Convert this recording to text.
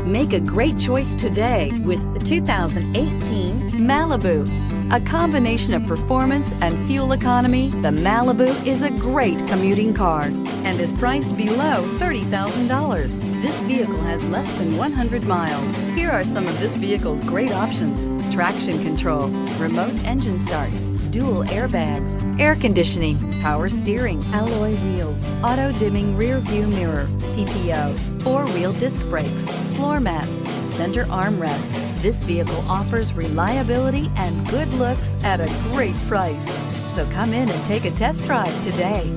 Make a great choice today with the 2018 Malibu. A combination of performance and fuel economy, the Malibu is a great commuting car and is priced below $30,000. This vehicle has less than 100 miles. Here are some of this vehicle's great options: traction control, remote engine start, dual airbags, air conditioning, power steering, alloy wheels, auto-dimming rear view mirror, PPO, four-wheel disc brakes, floor mats, center armrest. This vehicle offers reliability and good looks at a great price. So come in and take a test drive today.